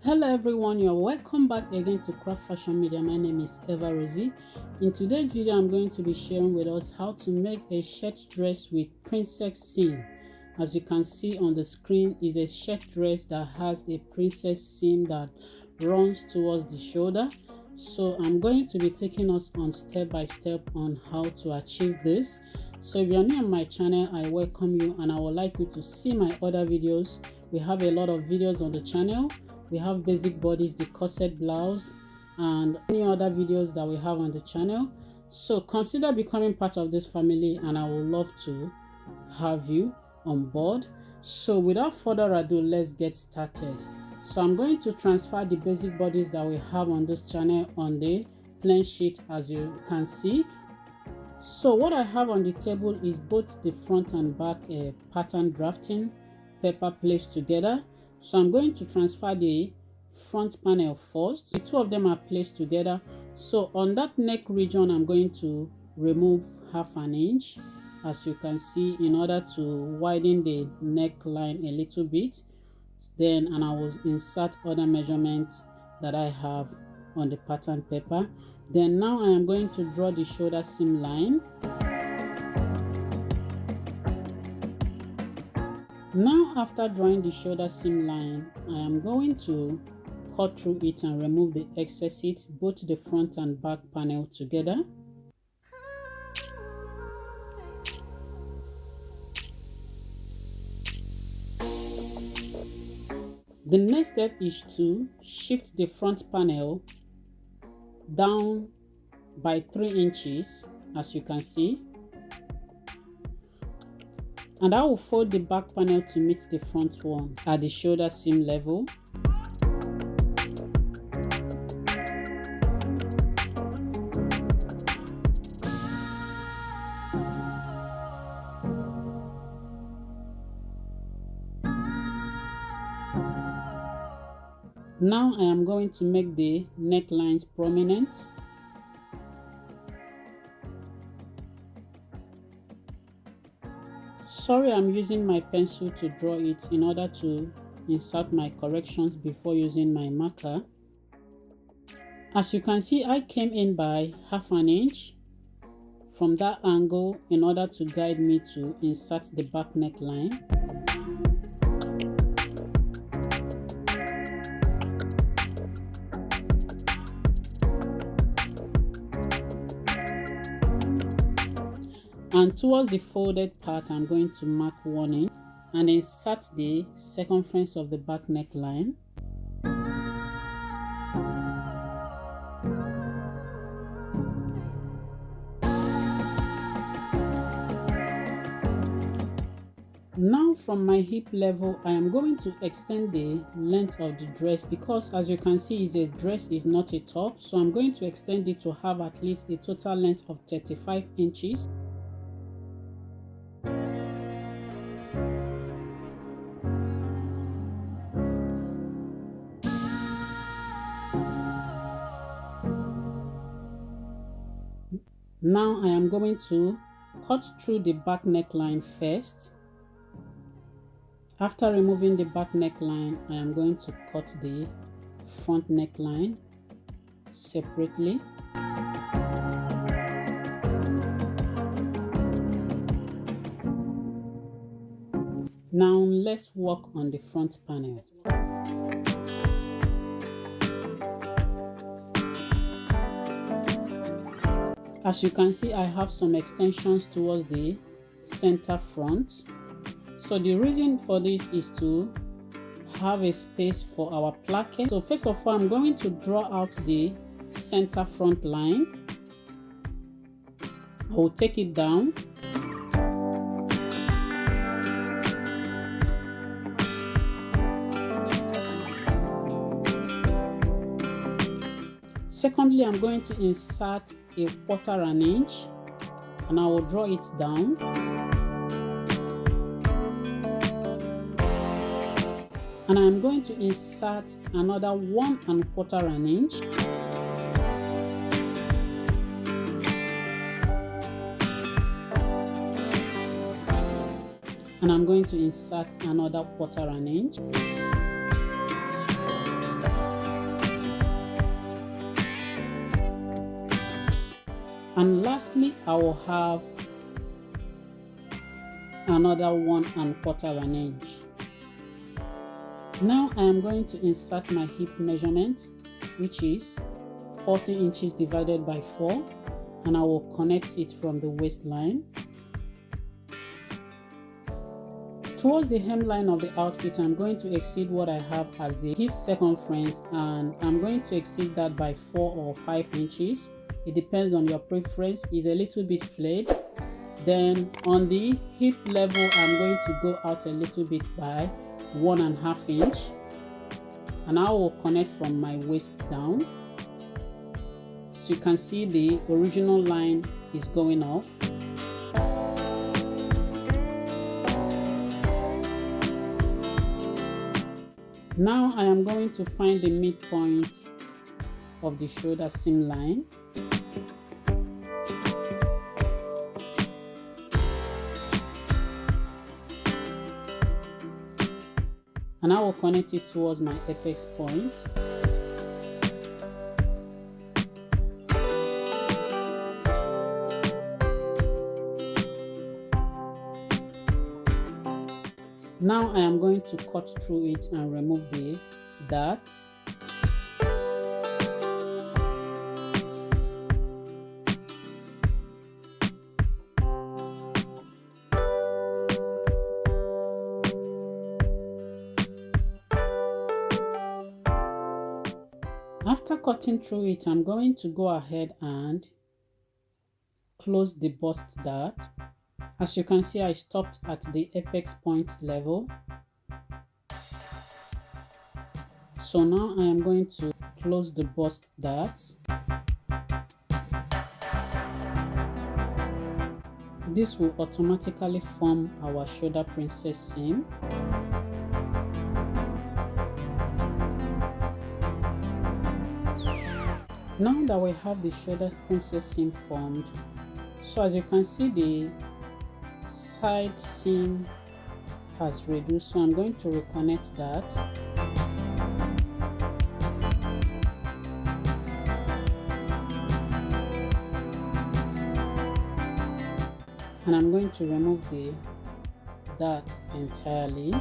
Hello everyone, you're welcome back again to Craft Fashion Media. My name is Eva Rosie. In today's video, I'm going to be sharing with us how to make a shirt dress with princess seam. As you can see on the screen is a shirt dress that has a princess seam that runs towards the shoulder. So I'm going to be taking us on step by step on how to achieve this. So if you're new on my channel, I welcome you and I would like you to see my other videos. We have a lot of videos on the channel. We have basic bodies, the corset blouse, and any other videos that we have on the channel. So consider becoming part of this family and I would love to have you on board. So without further ado, let's get started. So I'm going to transfer the basic bodies that we have on this channel on the plain sheet, as you can see. So what I have on the table is both the front and back pattern drafting paper placed together. So I'm going to transfer the front panel first. The two of them are placed together. So on that neck region, I'm going to remove ½ an inch, as you can see, in order to widen the neckline a little bit. Then I will insert other measurements that I have on the pattern paper. Then now I am going to draw the shoulder seam line. Now after drawing the shoulder seam line, I am going to cut through it and remove the excess heat, both the front and back panel together. The next step is to shift the front panel down by 3 inches, as you can see. And I will fold the back panel to meet the front one at the shoulder seam level. Now I am going to make the necklines prominent. Sorry, I'm using my pencil to draw it in order to insert my corrections before using my marker. As you can see, I came in by ½ an inch from that angle in order to guide me to insert the back neckline. And towards the folded part, I'm going to mark 1 inch and insert the circumference of the back neckline. Now from my hip level, I am going to extend the length of the dress, because as you can see, the dress is not a top. So I'm going to extend it to have at least a total length of 35 inches. Now I am going to cut through the back neckline first. After removing the back neckline, I am going to cut the front neckline separately. Now let's work on the front panel. As you can see, I have some extensions towards the center front. So the reason for this is to have a space for our placket. So first of all, I'm going to draw out the center front line. I will take it down. Secondly, I'm going to insert a ½ an inch and I will draw it down. And I'm going to insert another 1¼ an inch. And I'm going to insert another ½ an inch. And lastly, I will have another 1¼ inch. Now I am going to insert my hip measurement, which is 40 inches divided by 4, and I will connect it from the waistline. Towards the hemline of the outfit, I'm going to exceed what I have as the hip circumference, and I'm going to exceed that by 4 or 5 inches. It depends on your preference. It's a little bit flayed. Then on the hip level, I'm going to go out a little bit by 1½ inch, and I will connect from my waist down. So you can see the original line is going off. Now I am going to find the midpoint of the shoulder seam line. And I will connect it towards my apex point. Now I am going to cut through it and remove the darts. After cutting through it, I'm going to go ahead and close the bust dart. As you can see, I stopped at the apex point level. So now I am going to close the bust dart. This will automatically form our shoulder princess seam. Now that we have the shoulder princess seam formed, so as you can see, the side seam has reduced, so I'm going to reconnect that. And I'm going to remove the dart entirely.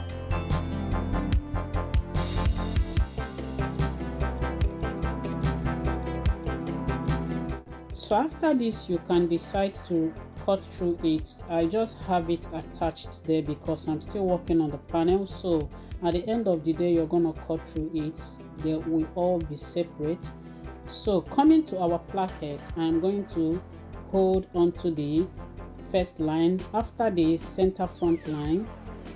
So after this, you can decide to cut through it. I just have it attached there because I'm still working on the panel. So at the end of the day, you're gonna cut through it. They will all be separate. So coming to our placket, I'm going to hold onto the first line after the center front line.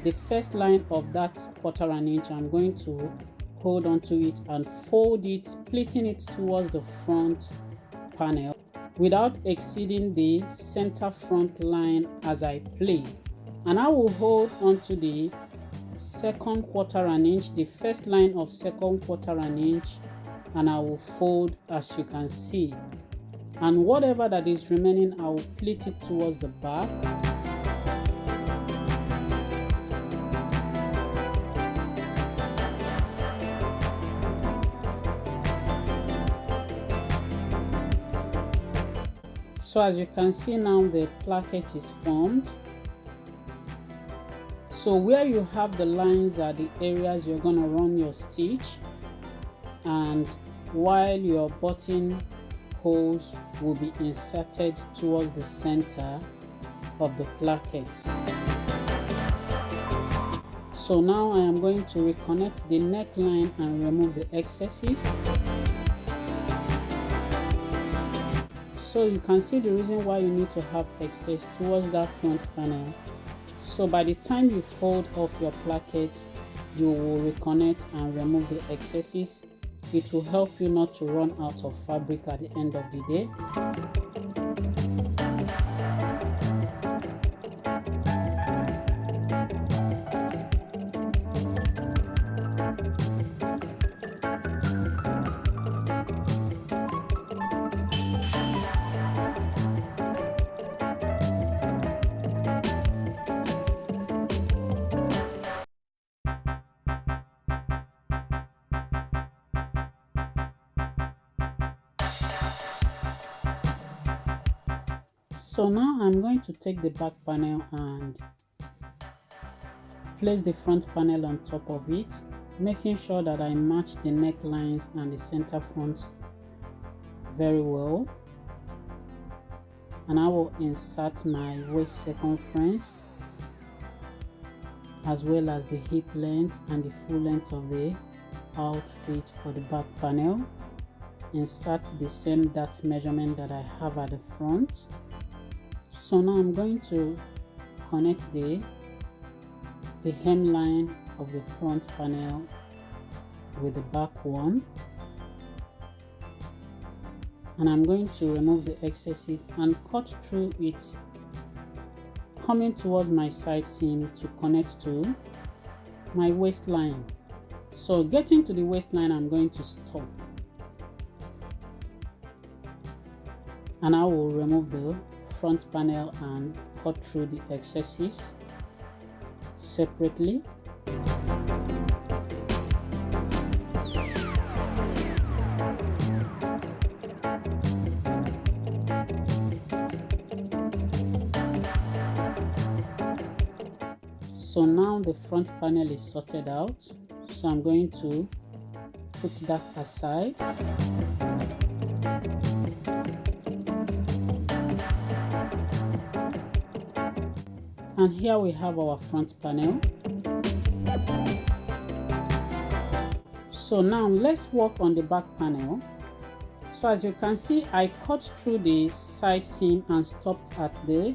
The first line of that 1/4 inch, I'm going to hold onto it and fold it, splitting it towards the front panel, without exceeding the center front line as I play. And I will hold onto the second 1/4 inch, the first line of second 1/4 inch, and I will fold as you can see. And whatever that is remaining, I will pleat it towards the back. So as you can see now, the placket is formed. So where you have the lines are the areas you're going to run your stitch, and while your button holes will be inserted towards the center of the placket. So now I am going to reconnect the neckline and remove the excesses. So you can see the reason why you need to have excess towards that front panel. So by the time you fold off your placket, you will reconnect and remove the excesses. It will help you not to run out of fabric at the end of the day. So now I'm going to take the back panel and place the front panel on top of it, making sure that I match the necklines and the center front very well. And I will insert my waist circumference as well as the hip length and the full length of the outfit for the back panel. Insert the same dart measurement that I have at the front. So now I'm going to connect the hemline of the front panel with the back one, and I'm going to remove the excesses and cut through it, coming towards my side seam to connect to my waistline. So getting to the waistline, I'm going to stop, and I will remove the front panel and cut through the excesses separately. So now the front panel is sorted out, so I'm going to put that aside. And here we have our front panel. So now let's work on the back panel. So as you can see, I cut through the side seam and stopped at the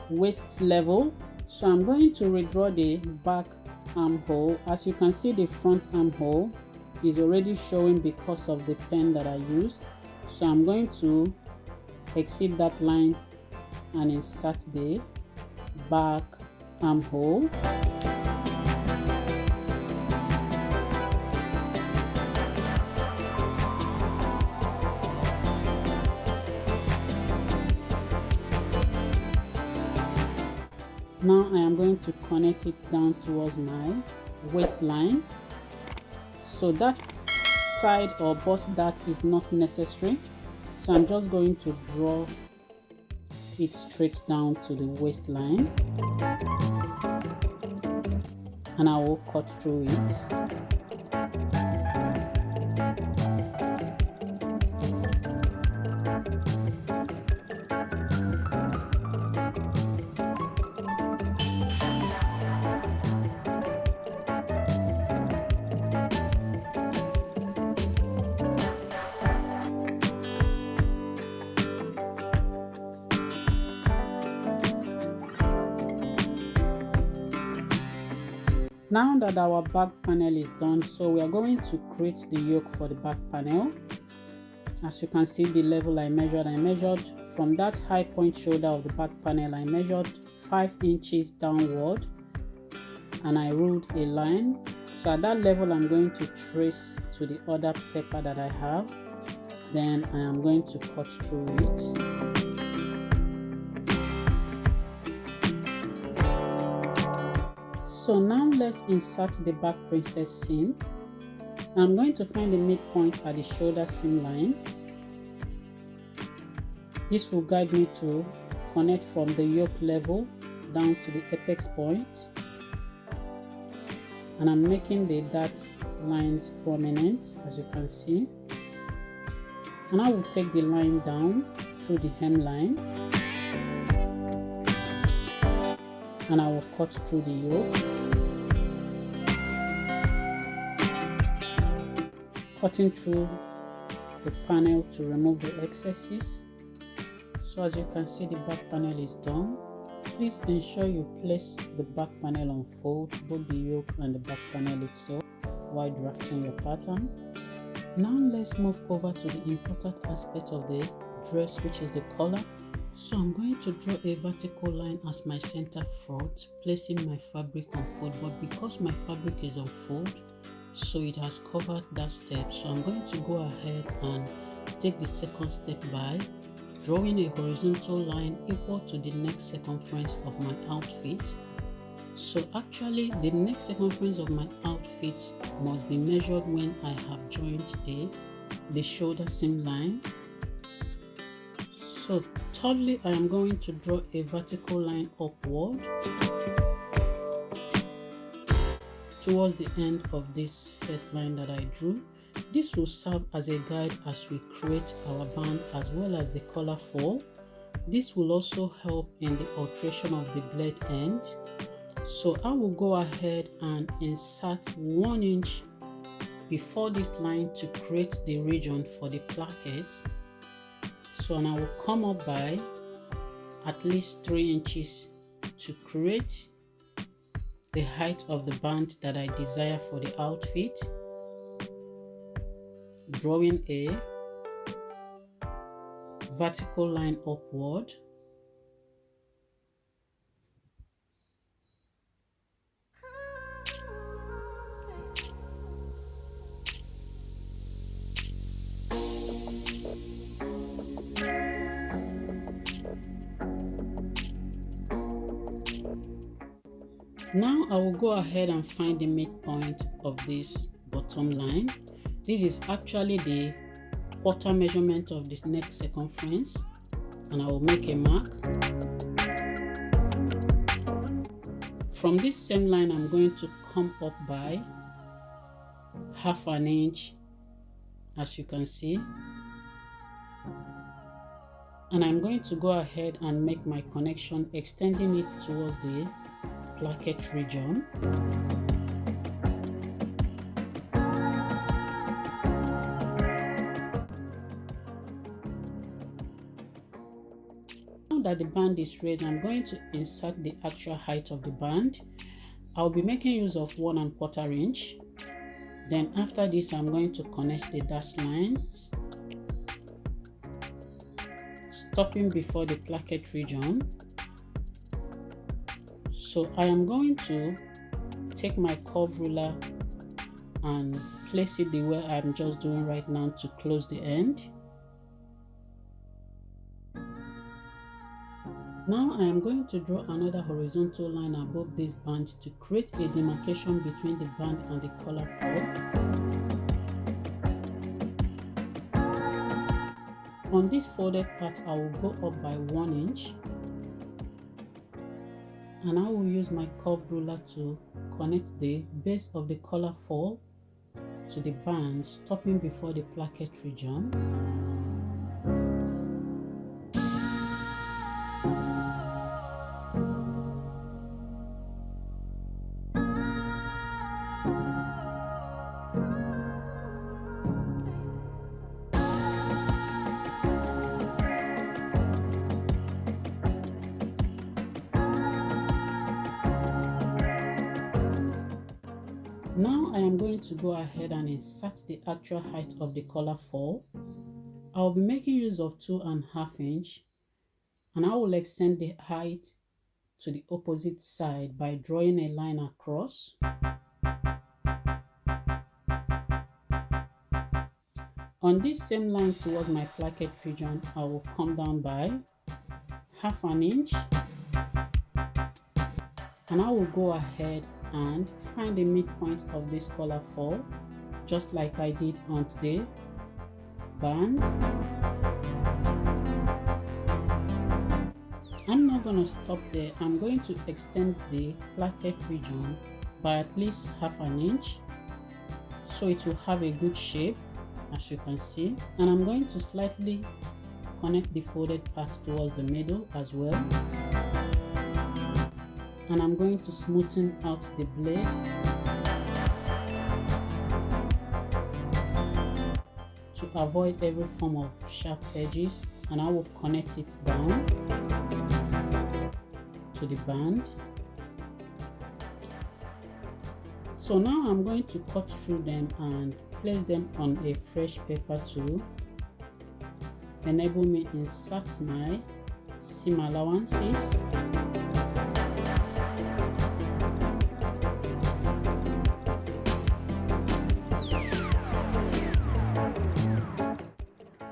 waist level. So I'm going to redraw the back armhole. As you can see, the front armhole is already showing because of the pen that I used. So I'm going to exit that line and insert the back armhole. Now I am going to connect it down towards my waistline. So that side or bust dart is not necessary. So I'm just going to draw it straight down to the waistline, and I will cut through it. Now that our back panel is done, so we are going to create the yoke for the back panel. As you can see, the level I measured from that high point shoulder of the back panel, I measured 5 inches downward, and I ruled a line. So at that level, I'm going to trace to the other paper that I have. Then I am going to cut through it. So now let's insert the back princess seam. I'm going to find the midpoint at the shoulder seam line. This will guide me to connect from the yoke level down to the apex point. And I'm making the dart lines prominent, as you can see. And I will take the line down through the hemline. And I will cut through the yoke, cutting through the panel to remove the excesses. So as you can see, the back panel is done. Please ensure you place the back panel on fold, both the yoke and the back panel itself, while drafting your pattern. Now let's move over to the important aspect of the dress, which is the collar. So I'm going to draw a vertical line as my center front, placing my fabric on fold, but because my fabric is on fold, so it has covered that step. So I'm going to go ahead and take the second step by drawing a horizontal line equal to the neck circumference of my outfit. So actually the neck circumference of my outfit must be measured when I have joined the shoulder seam line. So Thirdly, I am going to draw a vertical line upward towards the end of this first line that I drew. This will serve as a guide as we create our band as well as the collar fall. This will also help in the alteration of the blade end. So I will go ahead and insert 1 inch before this line to create the region for the placket. So and I will come up by at least 3 inches to create the height of the band that I desire for the outfit. Drawing a vertical line upward. Now I will go ahead and find the midpoint of this bottom line. This is actually the quarter measurement of this neck circumference, and I will make a mark. From this same line, I'm going to come up by half an inch, as you can see, and I'm going to go ahead and make my connection, extending it towards the placket region. Now that the band is raised, I'm going to insert the actual height of the band. I'll be making use of 1 1/4 inch. Then after this, I'm going to connect the dashed lines, stopping before the placket region. So I am going to take my curve ruler and place it the way I'm just doing right now to close the end. Now I am going to draw another horizontal line above this band to create a demarcation between the band and the collar fall. On this folded part, I will go up by 1 inch. And I will use my curved ruler to connect the base of the collar fall to the band, stopping before the placket region. Now I am going to go ahead and insert the actual height of the collar fall. I will be making use of 2 1/2 inch, and I will extend the height to the opposite side by drawing a line across. On this same line towards my placket region, I will come down by 1/2 inch, and I will go ahead and find the midpoint of this collar fall, just like I did on the band. I'm not going to stop there. I'm going to extend the placket region by at least 1/2 inch so it will have a good shape, as you can see, and I'm going to slightly connect the folded part towards the middle as well. And I'm going to smoothen out the blade to avoid every form of sharp edges, and I will connect it down to the band. So now I'm going to cut through them and place them on a fresh paper to enable me insert my seam allowances.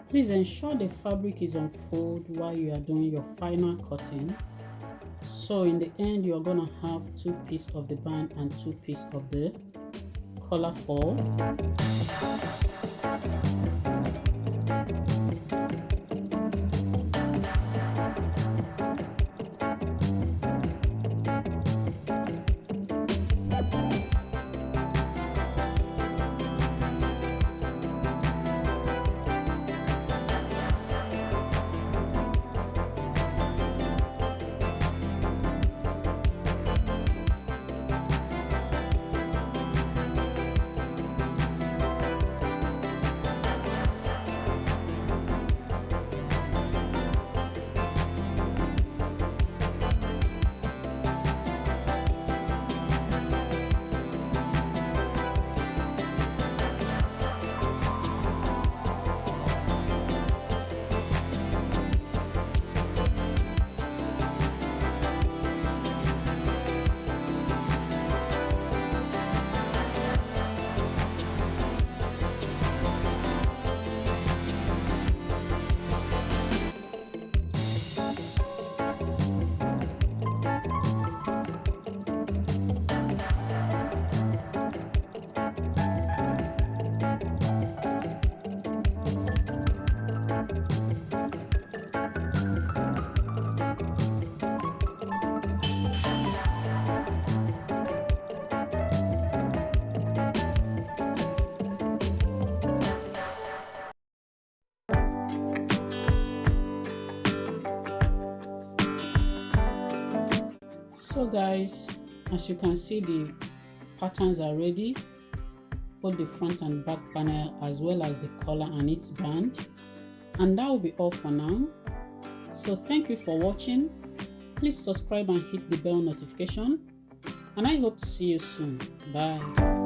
Please ensure the fabric is on fold while you are doing your final cutting. So in the end, you are going to have 2 pieces of the band and 2 pieces of the collar fall. So guys, as you can see, the patterns are ready, both the front and back panel, as well as the collar and its band. And that will be all for now. So thank you for watching. Please subscribe and hit the bell notification, and I hope to see you soon. Bye.